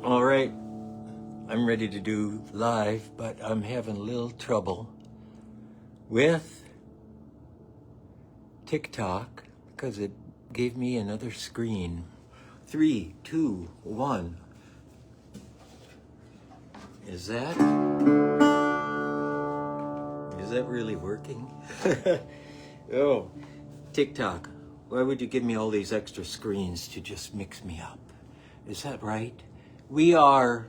All right, I'm ready to do live, but I'm having a little trouble with TikTok because it gave me another screen. 3, 2, 1. Is that really working? Oh, TikTok, why would you give me all these extra screens to just mix me up? Is that right? We are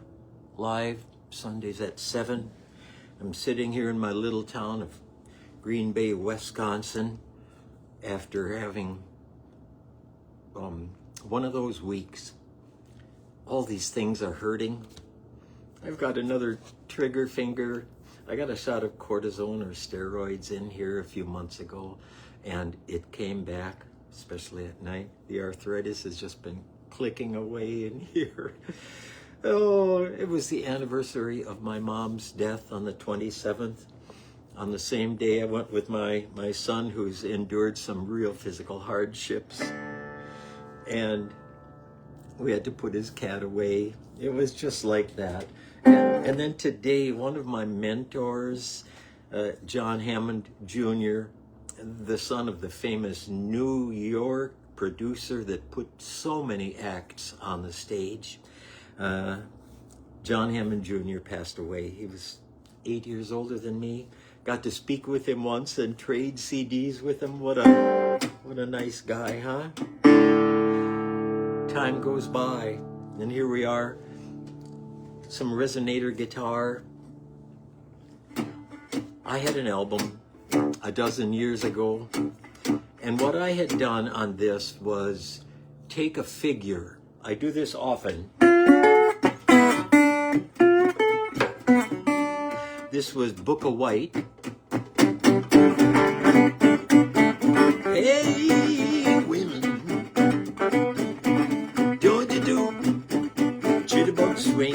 live Sundays at 7. I'm sitting here in my little town of Green Bay, Wisconsin, after having one of those weeks. All these things are hurting. I've got another trigger finger. I got a shot of cortisone or steroids in here a few months ago, and it came back, especially at night. The arthritis has just been clicking away in here. Oh, it was the anniversary of my mom's death on the 27th. On the same day, I went with my son, who's endured some real physical hardships. And we had to put his cat away. It was just like that. And then today, one of my mentors, John Hammond Jr., the son of the famous New York producer that put so many acts on the stage, John Hammond Jr. passed away. He was 8 years older than me. Got to speak with him once and trade CDs with him. What a nice guy, huh? Time goes by, and here we are. Some resonator guitar. I had an album a dozen years ago, and what I had done on this was take a figure. I do this often. This was Bukka White. Hey, women, don't you do Jitterbug swing?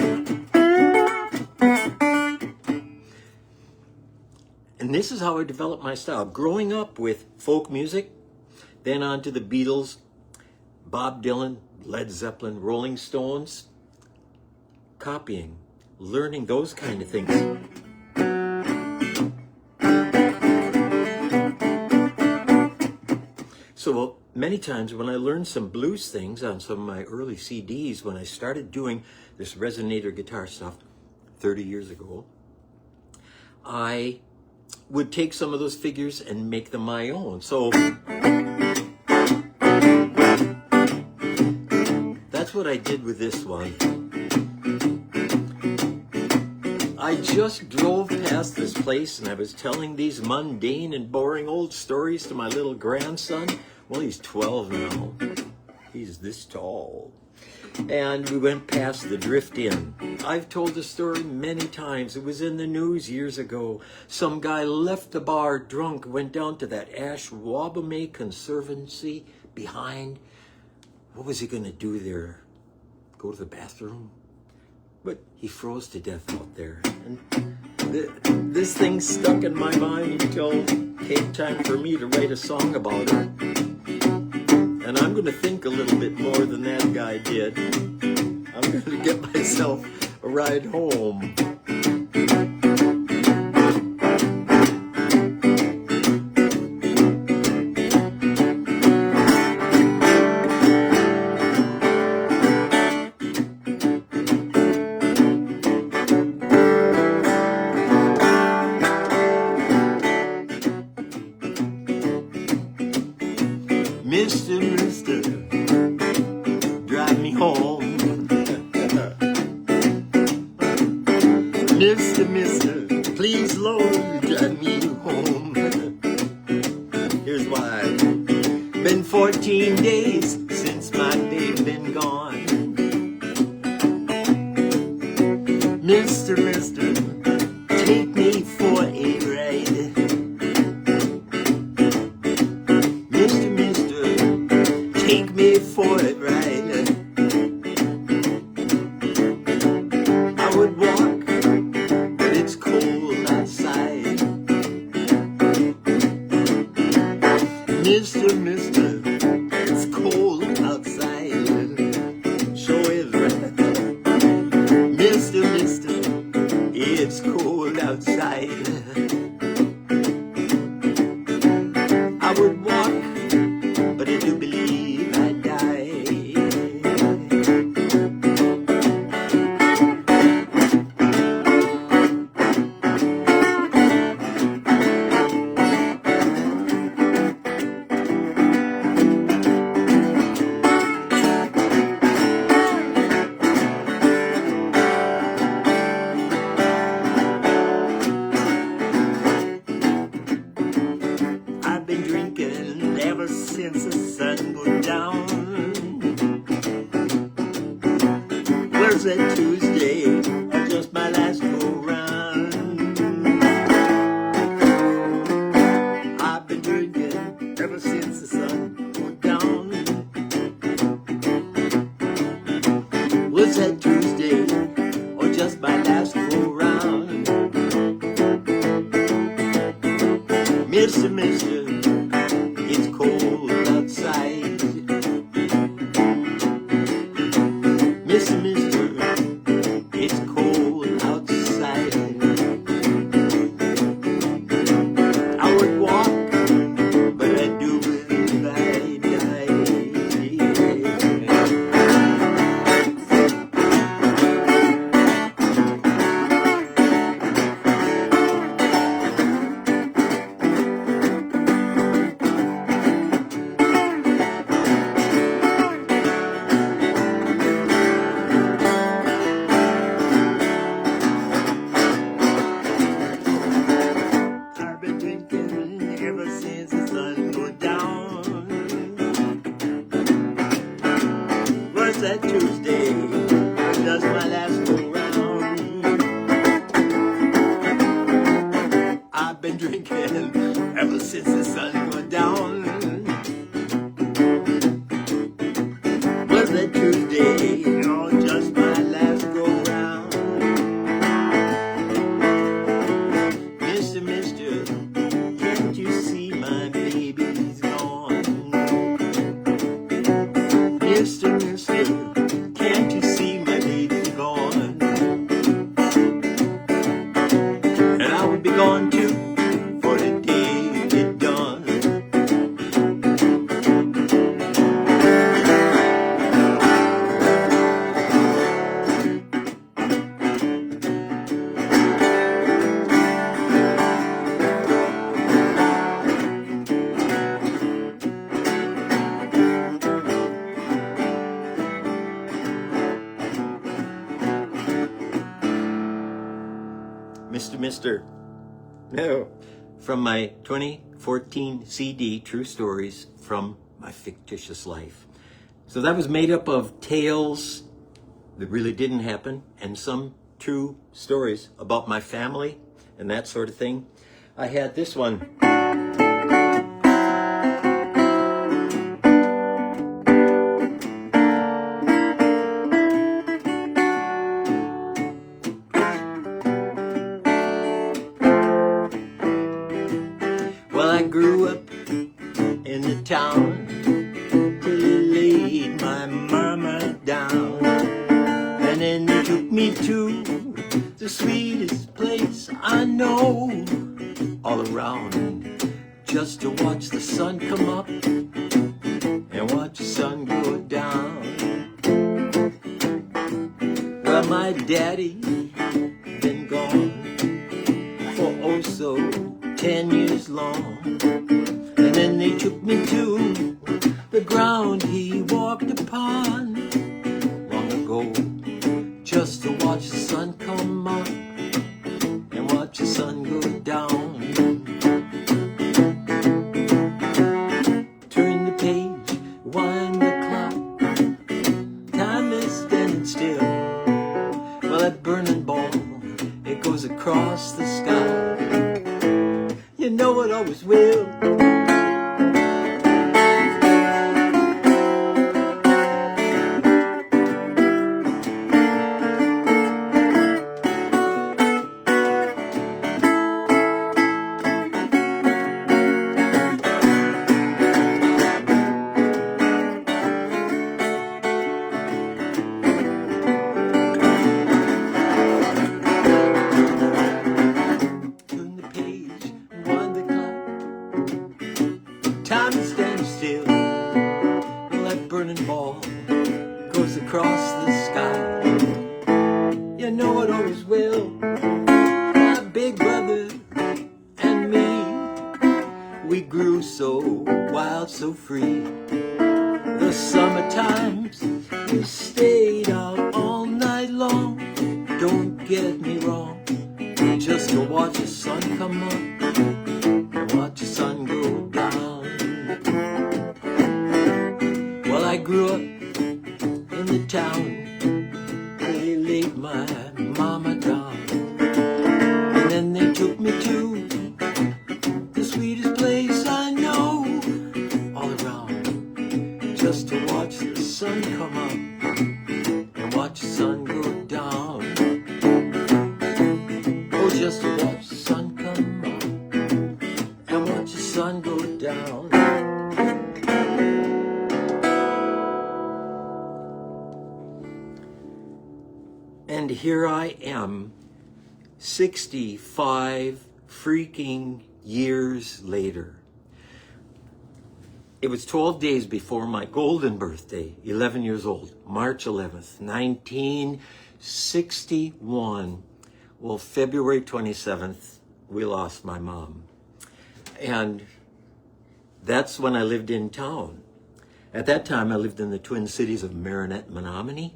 And this is how I developed my style. Growing up with folk music, then on to the Beatles, Bob Dylan, Led Zeppelin, Rolling Stones, copying, learning those kind of things. So many times when I learned some blues things on some of my early CDs, when I started doing this resonator guitar stuff 30 years ago, I would take some of those figures and make them my own. So that's what I did with this one. I just drove past this place and I was telling these mundane and boring old stories to my little grandson. Well, he's 12 now. He's this tall. And we went past the Drift Inn. I've told the story many times. It was in the news years ago. Some guy left the bar drunk, went down to that Ashwaubenon Conservancy behind. What was he going to do there? Go to the bathroom? But he froze to death out there. And this thing stuck in my mind until it came time for me to write a song about it. And I'm going to think a little bit more than that guy did. I'm going to get myself a ride home. Mister, drive me home. Mister, please, Lord, drive me home. Here's why. Been 14 days since my babe been gone. Mister, take me for a ride. Mister, take me for a ride. I would walk, but it's cold outside. Mister, it's cold outside. Show is right. that Tuesday or just my last go round? I've been drinking ever since the sun went down. Was that Tuesday or just my last go round? Mister, it's cold outside. Mister, it's cold outside. I would walk, but I'd do it if I died. I've been drinking ever since the sun went down. Was that Tuesday? Just my last go round. I've been drinking ever since the sun went down. Was that Tuesday? Or just my last go round? Mister, can't you see my baby's gone? Mister, can't you see my baby's gone? And I would be gone too for the day it dawned. Mister, no, from my 2014 CD, True Stories from My Fictitious Life. So that was made up of tales that really didn't happen and some true stories about my family and that sort of thing. I had this one. Well, I grew up in the town till they laid my mama down. And then they took me to the sweetest place I know all around, just to watch the sun come up and watch the sun go down. Well, my daddy been gone for oh so 10 years long. And then they took me to the ground he walked upon long ago, just to watch the sun come up and watch the sun go down. Turn the page, wind the clock, time is standing still. Well, that burning ball, it goes across the sky. You know it always will. Time is standing still. Well, that burning ball goes across the sky. You know it always will. My big brother and me, we grew so wild, so free. The summer times, we stayed out all night long. Don't get me wrong, just to watch the sun come up and watch the sun go down. Well, I grew up in the town where they laid put my mama down. And then they took me to the sweetest place I know, all around, just to watch the sun come up and watch the sun go down. Oh, just to watch the sun come up and watch the sun go down. And here I am, 65 freaking years later. It was 12 days before my golden birthday, 11 years old, March 11th, 1961. Well, February 27th, we lost my mom. And that's when I lived in town. At that time, I lived in the Twin Cities of Marinette, Menominee.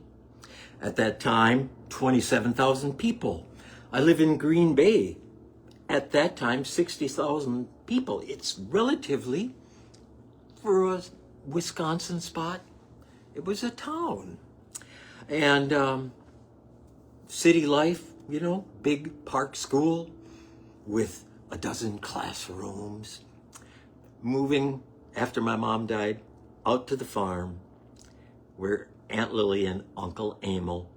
At that time, 27,000 people. I live in Green Bay. At that time, 60,000 people. It's relatively, for a Wisconsin spot, it was a town. And city life, you know, big park school with a dozen classrooms. Moving, after my mom died, out to the farm where Aunt Lily and Uncle Emil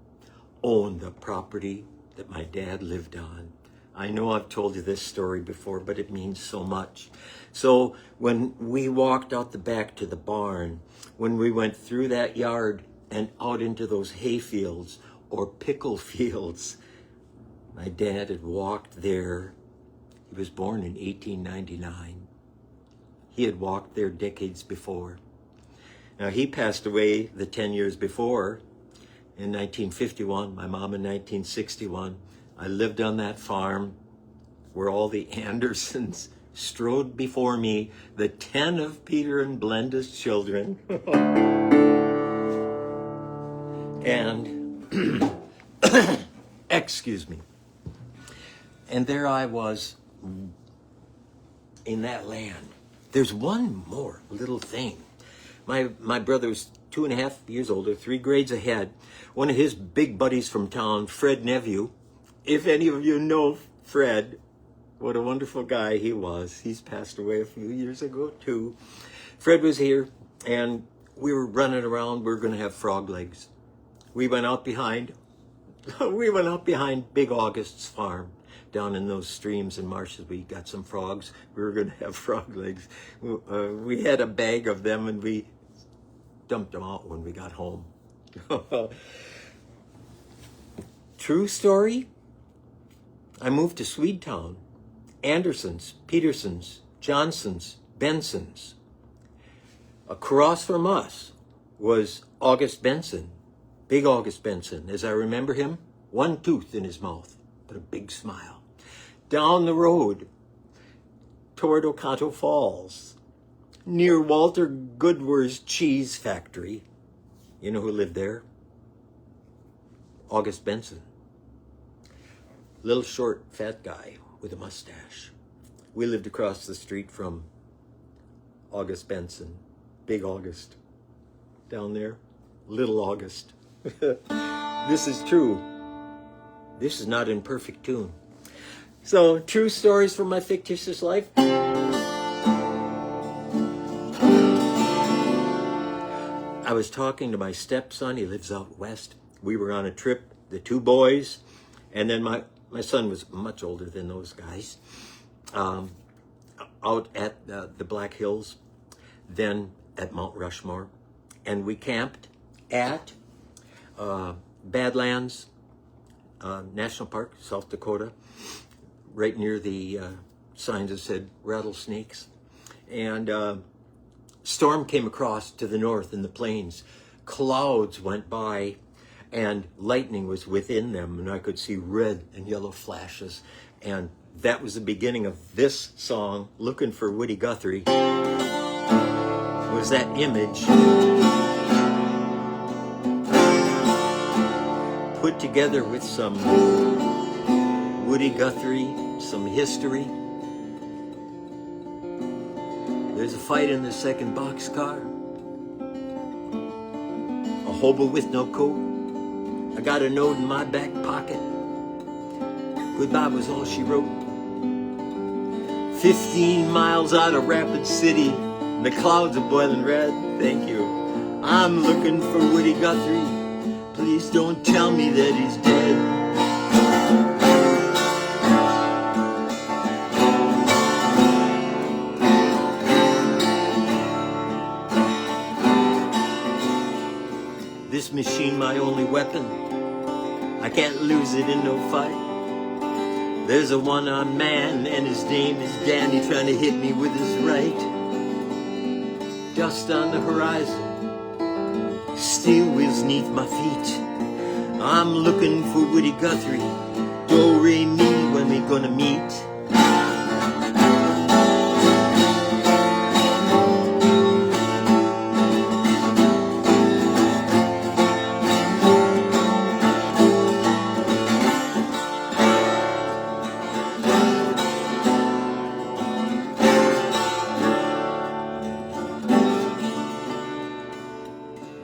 owned the property that my dad lived on. I know I've told you this story before, but it means so much. So when we walked out the back to the barn, when we went through that yard and out into those hay fields or pickle fields, my dad had walked there. He was born in 1899. He had walked there decades before. Now, he passed away the 10 years before in 1951, my mom in 1961. I lived on that farm where all the Andersons strode before me, the 10 of Peter and Blenda's children. And, excuse me. And there I was in that land. There's one more little thing. My brother was 2.5 years older, 3 grades ahead. One of his big buddies from town, Fred Nephew. If any of you know Fred, what a wonderful guy he was. He's passed away a few years ago too. Fred was here and we were running around. We were going to have frog legs. We went out behind Big August's farm. Down in those streams and marshes, we got some frogs. We were going to have frog legs. We had a bag of them and we dumped them out when we got home. True story. I moved to Swedetown. Andersons, Petersons, Johnsons, Bensons. Across from us was August Benson, Big August Benson. As I remember him, one tooth in his mouth, but a big smile. Down the road toward Oconto Falls, near Walter Goodwer's cheese factory. You know who lived there? August Benson. Little short, fat guy with a mustache. We lived across the street from August Benson. Big August. Down there, Little August. This is true. This is not in perfect tune. So, true stories from my fictitious life. I was talking to my stepson. He lives out west. We were on a trip, the 2 boys, and then my son was much older than those guys, out at the Black Hills, then at Mount Rushmore. And we camped at Badlands National Park, South Dakota, right near the signs that said rattlesnakes. And storm came across to the north in the plains. Clouds went by and lightning was within them, and I could see red and yellow flashes. And that was the beginning of this song, Lookin for Woody Guthrie. Was that image put together with some Woody Guthrie, some history. There's a fight in the second boxcar. A hobo with no coat, I got a note in my back pocket. Goodbye was all she wrote. 15 miles out of Rapid City, the clouds are boiling red. Thank you. I'm looking for Woody Guthrie. Please don't tell me that he's dead. This machine my only weapon. I can't lose it in no fight. There's a one-armed man and his name is Danny, trying to hit me with his right. Dust on the horizon, steel wheels neath my feet. I'm looking for Woody Guthrie. Do re mi, when we gonna meet?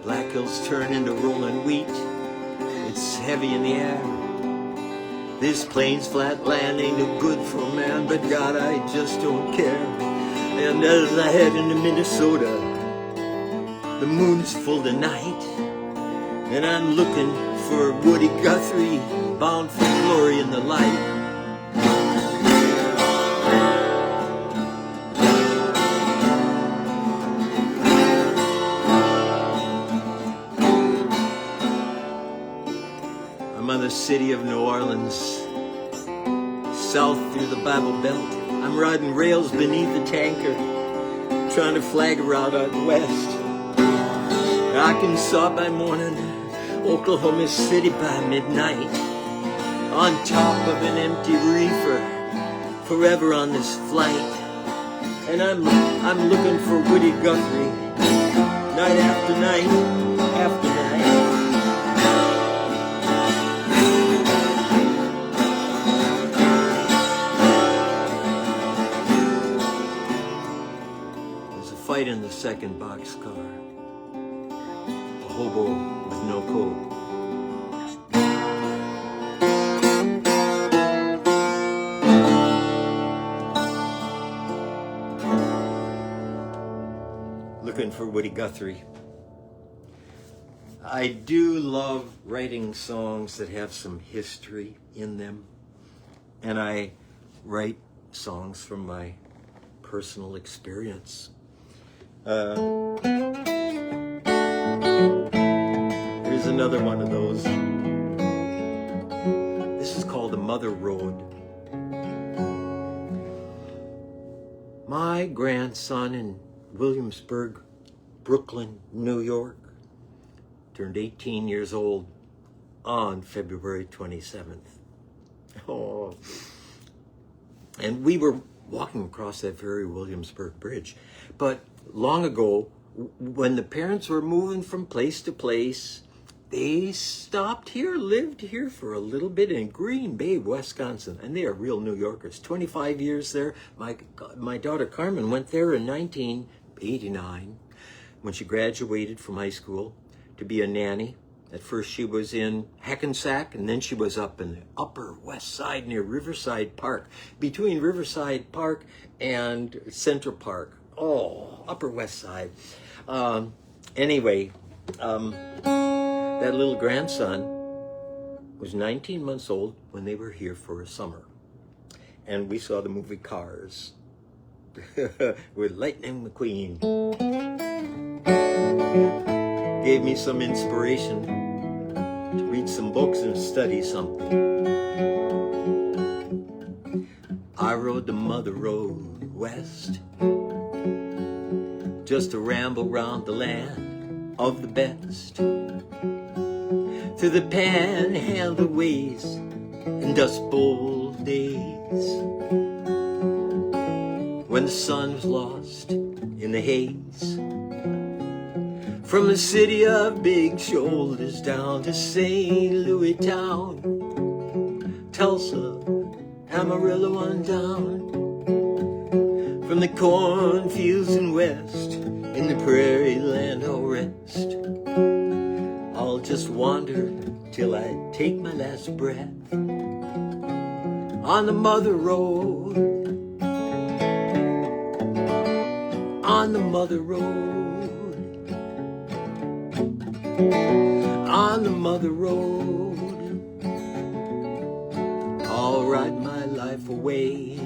Black hills turn into rolling wheat. It's heavy in the air. This plains flat land ain't no good for a man, but God, I just don't care. And as I head into Minnesota, the moon's full tonight, and I'm looking for Woody Guthrie, bound for glory in the light. I'm on the city of New Orleans, south through the Bible Belt. I'm riding rails beneath a tanker, trying to flag a route out west. Arkansas by morning, Oklahoma City by midnight. On top of an empty reefer, forever on this flight. And I'm looking for Woody Guthrie, night after night after night. Fight in the second boxcar. A hobo with no coat. Looking for Woody Guthrie. I do love writing songs that have some history in them, and I write songs from my personal experience. Here's another one of those. This is called The Mother Road. My grandson in Williamsburg, Brooklyn, New York, turned 18 years old on February 27th. Oh. And we were walking across that very Williamsburg Bridge. But long ago, when the parents were moving from place to place, they stopped here, lived here for a little bit in Green Bay, Wisconsin. And they are real New Yorkers. 25 years there. My daughter Carmen went there in 1989 when she graduated from high school to be a nanny. At first she was in Hackensack, and then she was up in the Upper West Side near Riverside Park, between Riverside Park and Central Park. Oh, Upper West Side. Anyway, that little grandson was 19 months old when they were here for a summer. And we saw the movie Cars with Lightning McQueen. Gave me some inspiration to read some books and study something. I rode the Mother Road west, just to ramble round the land of the best, through the panhandle ways and dust bowl days, when the sun was lost in the haze. From the city of big shoulders down to St. Louis town, Tulsa, Amarillo on down. From the cornfields and west, in the prairie land I'll rest. I'll just wander till I take my last breath on the mother road, on the mother road, on the mother road. I'll ride my life away.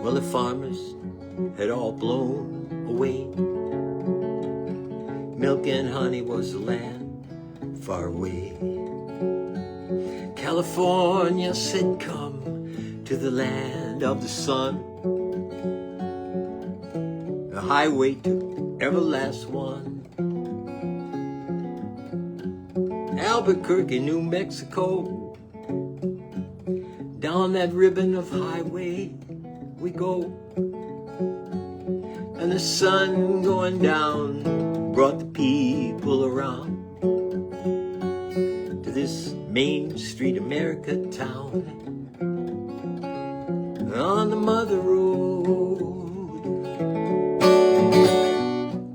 Well, the farmers had all blown away. Milk and honey was the land far away. California said, come to the land of the sun. The highway to everlasting one. Albuquerque, New Mexico. Down that ribbon of highway we go. And the sun going down brought the people around to this Main Street America town. On the mother road,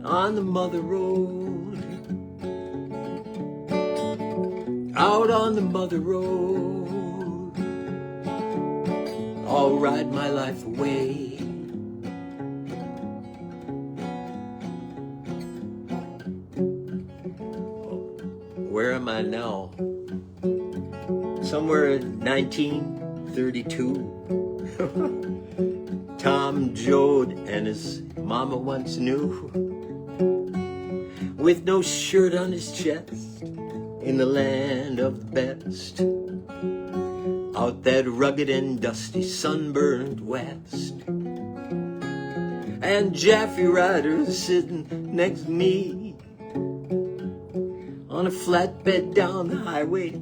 on the mother road, out on the mother road, I'll ride my life away. Where am I now? Somewhere in 1932. Tom Joad and his mama once knew, with no shirt on his chest, in the land of the best, out that rugged and dusty sunburned west. And Jaffe Ryder sitting next to me on a flatbed down the highway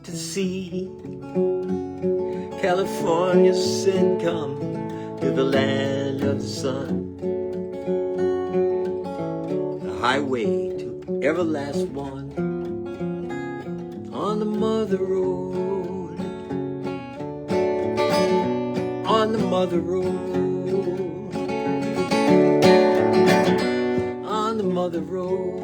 to the sea. California said, come to the land of the sun. The highway to everlasting one. On the mother road, on the mother road, on the mother road,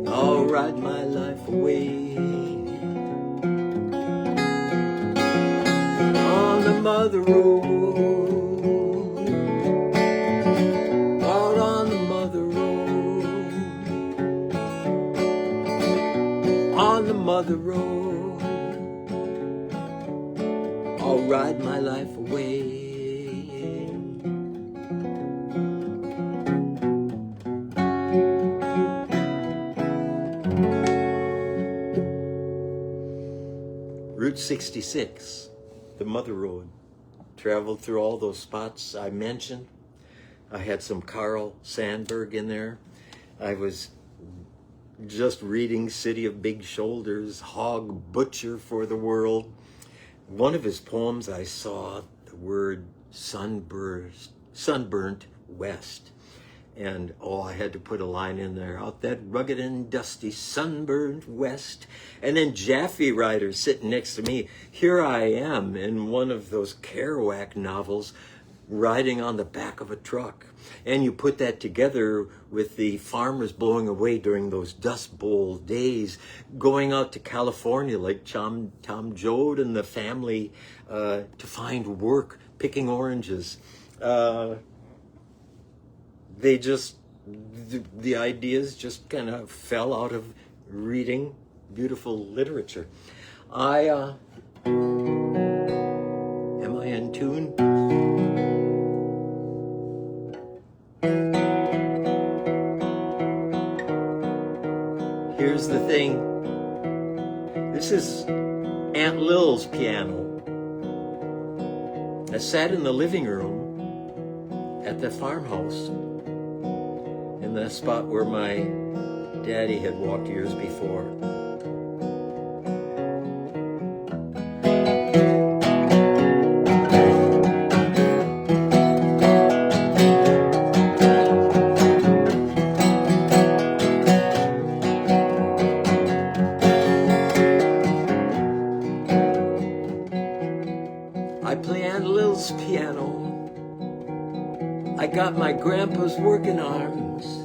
I'll ride my life away. On the mother road, out on the mother road, on the mother road, I'll ride my life away. Route 66, the mother road, traveled through all those spots I mentioned. I had some Carl Sandburg in there. I was just reading City of Big Shoulders, Hog Butcher for the World. One of his poems, I saw the word sunburnt west. And I had to put a line in there, out that rugged and dusty sunburned west. And then Jaffe Ryder sitting next to me. Here I am in one of those Kerouac novels, riding on the back of a truck. And you put that together with the farmers blowing away during those Dust Bowl days, going out to California like Tom Joad and the family to find work picking oranges. The ideas just kind of fell out of reading beautiful literature. Am I in tune? Here's the thing. This is Aunt Lil's piano. I sat in the living room at the farmhouse, in the spot where my daddy had walked years before. I play Aunt Lil's piano. I got my grandpa's working arms.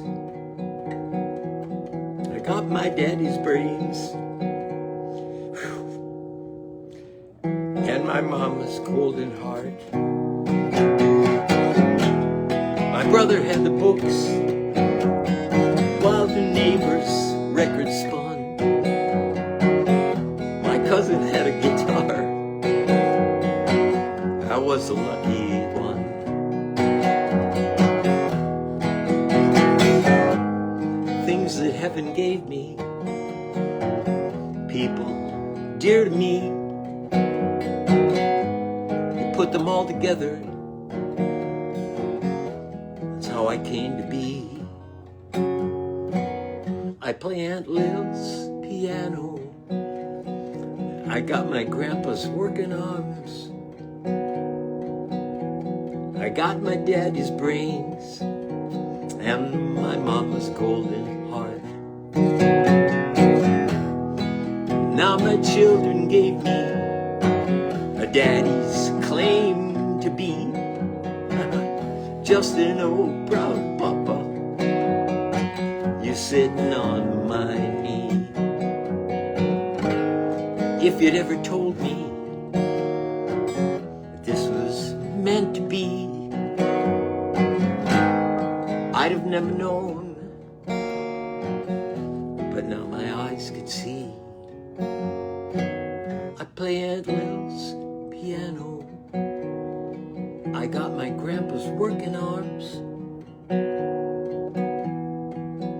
got my daddy's brains and my mama's golden heart. My brother had the books while the neighbor's records spun. My cousin had a guitar. I was the lucky one. Things that heaven gave me, people dear to me, you put them all together. That's how I came to be. I play Aunt Lil's piano. I got my grandpa's working arms. I got my daddy's brains and my mama's golden heart. Now my children gave me a daddy's claim to be just an old proud papa. You're sitting on my knee. If you'd ever told me that this was meant to be, I'd have never known, but now my eyes could see. I play Aunt Lil's piano. I got my grandpa's working arms.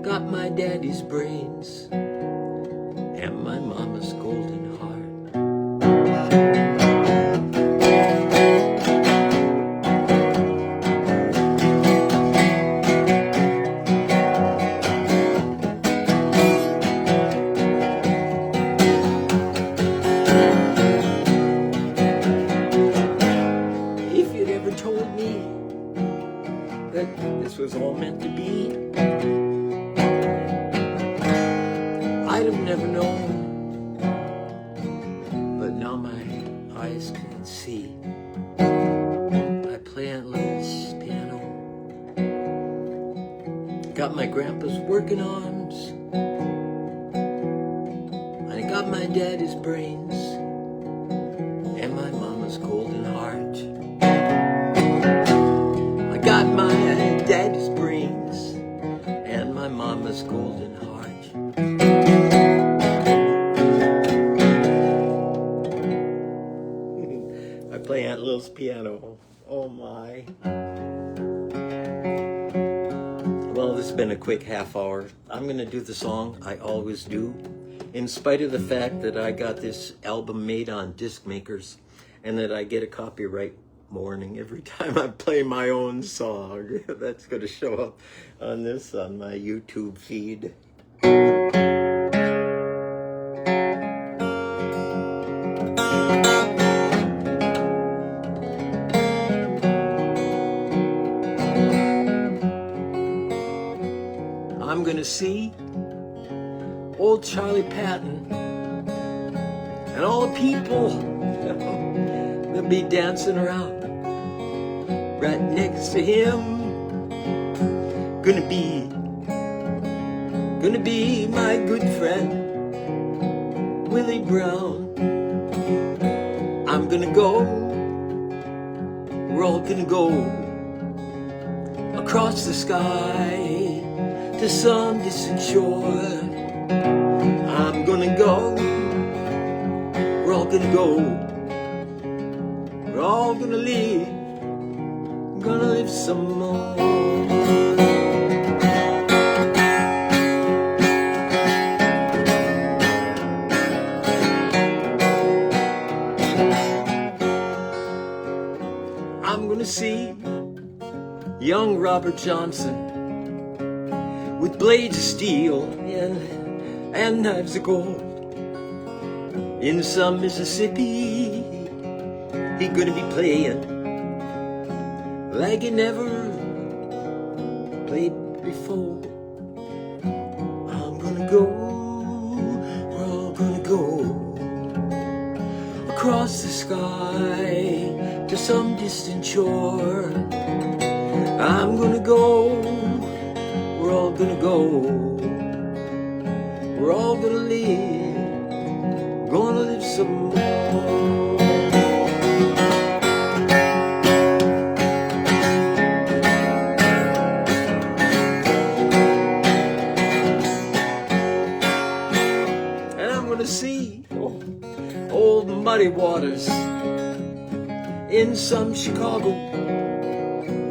Got my daddy's brains and my mama's golden heart. This was all meant to be, I'd have never known, but now my eyes can see. I play Aunt Lil's piano. Got my grandpa's working arms. I got my daddy's brains and my mama's golden heart. I got my daddy's brains and my mama's golden heart. I play Aunt Lil's piano. Oh my. Well, this has been a quick half hour. I'm gonna do the song I always do, in spite of the fact that I got this album made on disc makers and that I get a copyright warning every time I play my own song. That's going to show up on my YouTube feed. I'm going to see old Charlie Patton and all the people they'll be dancing around right next to him. Gonna be my good friend Willie Brown. I'm gonna go, we're all gonna go across the sky to some distant shore. I'm gonna go, we're all gonna go, we're all gonna live some more. I'm gonna see young Robert Johnson with blades of steel and knives of gold in some Mississippi. He gonna be playing like he never played before. I'm gonna go, we're all gonna go across the sky to some distant shore. I'm gonna go, we're all gonna go We're all gonna live some more. And I'm gonna see old muddy waters in some Chicago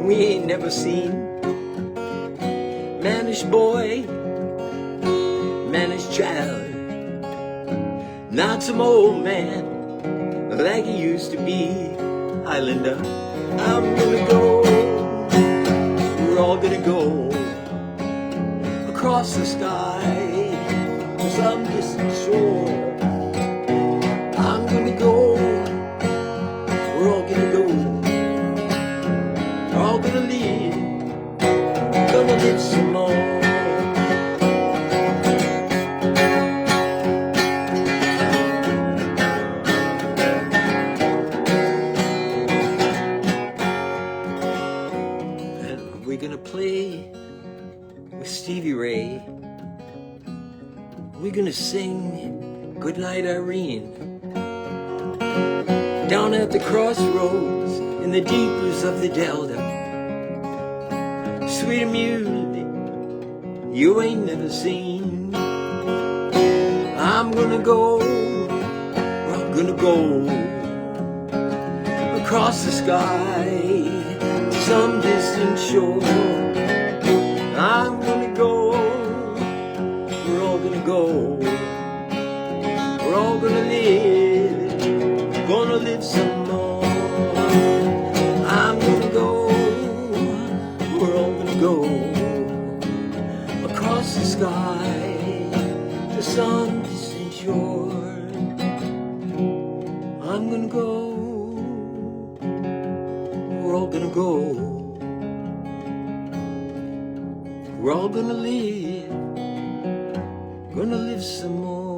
we ain't never seen. Mannish boy, mannish child, not some old man like he used to be. Hi, Linda. I'm gonna go, we're all gonna go across the sky to some distant shore. I'm gonna go, we're all gonna go, we're all gonna live some more. We're gonna play with Stevie Ray. We're gonna sing Goodnight Irene down at the crossroads in the deepest of the Delta. Sweet music you ain't never seen. I'm gonna go, we're gonna go across the sky to some distant shore. I'm gonna go, we're all gonna go, we're all gonna live some more. I'm gonna go, we're all gonna go across the sky to some distant shore. I'm gonna go, we're all gonna go, we're all gonna live some more.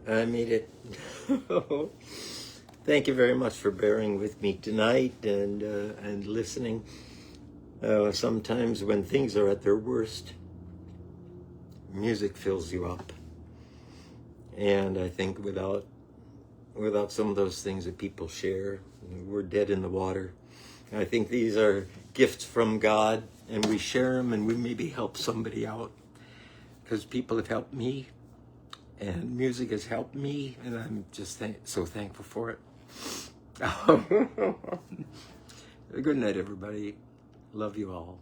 I made it. Thank you very much for bearing with me tonight and listening. Sometimes when things are at their worst, music fills you up. And I think without some of those things that people share, we're dead in the water. And I think these are gifts from God, and we share them, and we maybe help somebody out, because people have helped me. And music has helped me, and I'm just so thankful for it. Good night, everybody. Love you all.